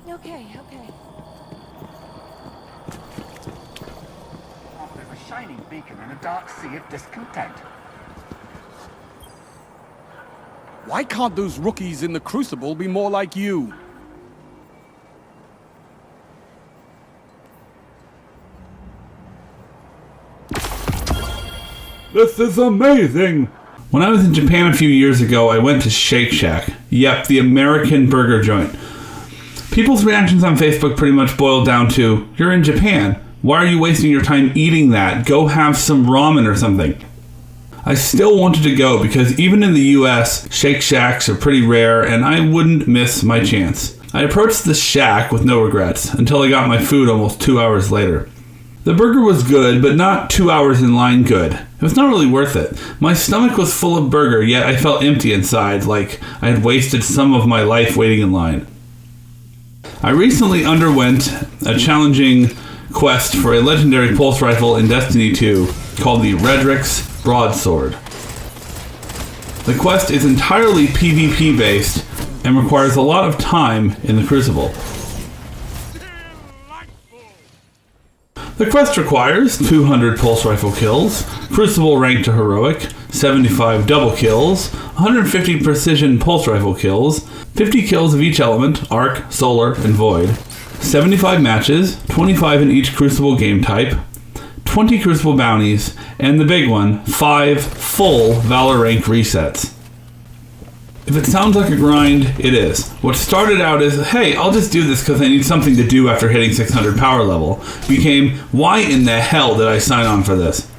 Okay. There's a shining beacon in a dark sea of discontent. Why can't those rookies in the Crucible be more like you? This is amazing! When I was in Japan a few years ago, I went to Shake Shack. Yep, the American burger joint. People's reactions on Facebook pretty much boiled down to, you're in Japan. Why are you wasting your time eating that? Go have some ramen or something. I still wanted to go because even in the US, Shake Shacks are pretty rare and I wouldn't miss my chance. I approached the shack with no regrets until I got my food almost 2 hours later. The burger was good, but not 2 hours in line good. It was not really worth it. My stomach was full of burger, yet I felt empty inside, like I had wasted some of my life waiting in line. I recently underwent a challenging quest for a legendary pulse rifle in Destiny 2 called the Redrix Broadsword. The quest is entirely PvP based and requires a lot of time in the Crucible. The quest requires 200 pulse rifle kills, Crucible rank to heroic, 75 double kills, 150 precision pulse rifle kills, 50 kills of each element, arc, solar, and void, 75 matches, 25 in each Crucible game type, 20 Crucible bounties, and the big one, 5 full Valor rank resets. If it sounds like a grind, it is. What started out as, hey, I'll just do this because I need something to do after hitting 600 power level, became, why in the hell did I sign on for this?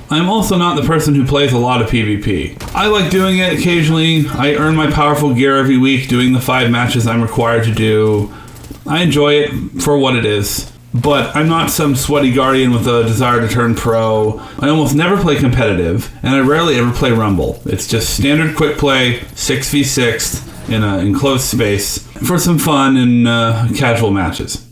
I'm also not the person who plays a lot of PvP. I like doing it occasionally. I earn my powerful gear every week doing the 5 matches I'm required to do. I enjoy it for what it is. But I'm not some sweaty guardian with a desire to turn pro. I almost never play competitive, and I rarely ever play Rumble. It's just standard quick play, 6v6 in an enclosed space for some fun and casual matches.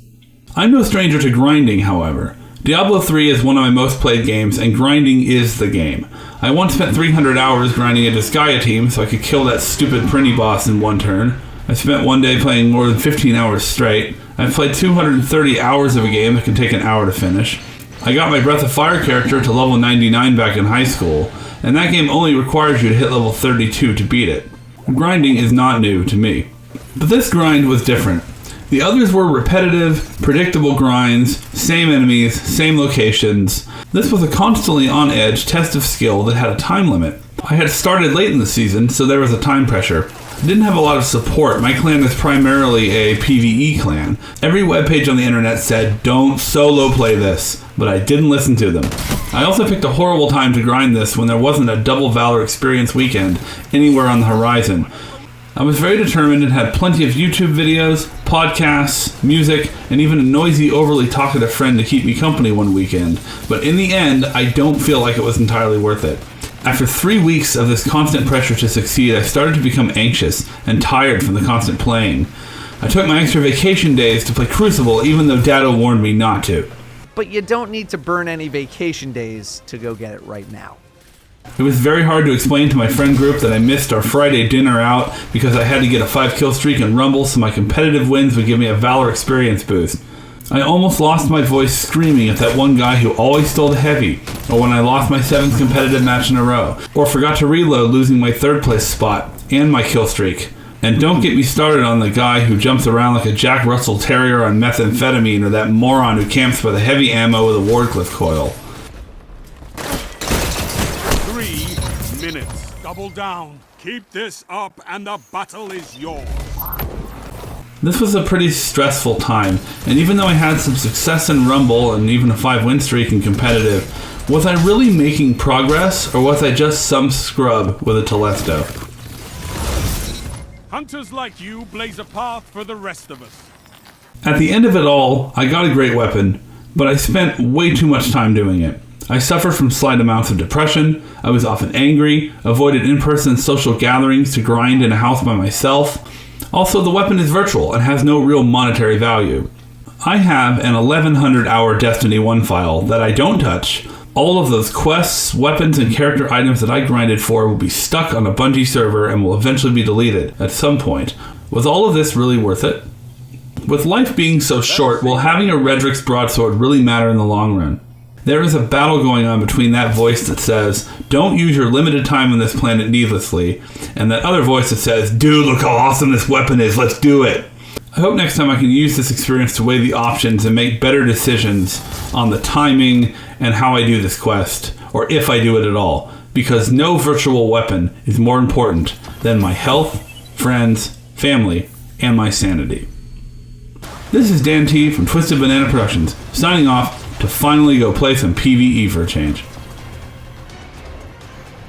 I'm no stranger to grinding, however. Diablo 3 is one of my most played games, and grinding is the game. I once spent 300 hours grinding a Disgaea team so I could kill that stupid Prinny boss in one turn. I spent one day playing more than 15 hours straight. I've played 230 hours of a game that can take an hour to finish. I got my Breath of Fire character to level 99 back in high school, and that game only requires you to hit level 32 to beat it. Grinding is not new to me. But this grind was different. The others were repetitive, predictable grinds, same enemies, same locations. This was a constantly on-edge test of skill that had a time limit. I had started late in the season, so there was a time pressure. I didn't have a lot of support. My clan is primarily a PvE clan. Every webpage on the internet said, don't solo play this, but I didn't listen to them. I also picked a horrible time to grind this when there wasn't a double Valor experience weekend anywhere on the horizon. I was very determined and had plenty of YouTube videos, podcasts, music, and even a noisy, overly talkative friend to keep me company one weekend. But in the end, I don't feel like it was entirely worth it. After 3 weeks of this constant pressure to succeed, I started to become anxious and tired from the constant playing. I took my extra vacation days to play Crucible, even though Dado warned me not to. But you don't need to burn any vacation days to go get it right now. It was very hard to explain to my friend group that I missed our Friday dinner out because I had to get a 5-kill streak in Rumble so my competitive wins would give me a Valor experience boost. I almost lost my voice screaming at that one guy who always stole the heavy, or when I lost my 7th competitive match in a row, or forgot to reload losing my 3rd place spot and my kill streak. And don't get me started on the guy who jumps around like a Jack Russell Terrier on methamphetamine, or that moron who camps by the heavy ammo with a Wardcliffe coil. 3 minutes. Double down. Keep this up and the battle is yours. This was a pretty stressful time, and even though I had some success in Rumble and even a 5-win streak in competitive, was I really making progress, or was I just some scrub with a Telesto? Hunters like you blaze a path for the rest of us. At the end of it all, I got a great weapon, but I spent way too much time doing it. I suffered from slight amounts of depression, I was often angry, avoided in-person social gatherings to grind in a house by myself. Also, the weapon is virtual and has no real monetary value. I have an 1100 hour Destiny 1 file that I don't touch. All of those quests, weapons, and character items that I grinded for will be stuck on a Bungie server and will eventually be deleted at some point. Was all of this really worth it? With life being so short, will having a Redrix's broadsword really matter in the long run? There is a battle going on between that voice that says, don't use your limited time on this planet needlessly, and that other voice that says, dude, look how awesome this weapon is, let's do it. I hope next time I can use this experience to weigh the options and make better decisions on the timing and how I do this quest, or if I do it at all, because no virtual weapon is more important than my health, friends, family, and my sanity. This is Dan T from Twisted Banana Productions, signing off to finally go play some PvE for a change.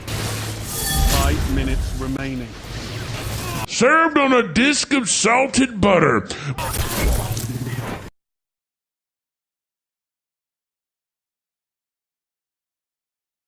5 minutes remaining. Served on a disc of salted butter.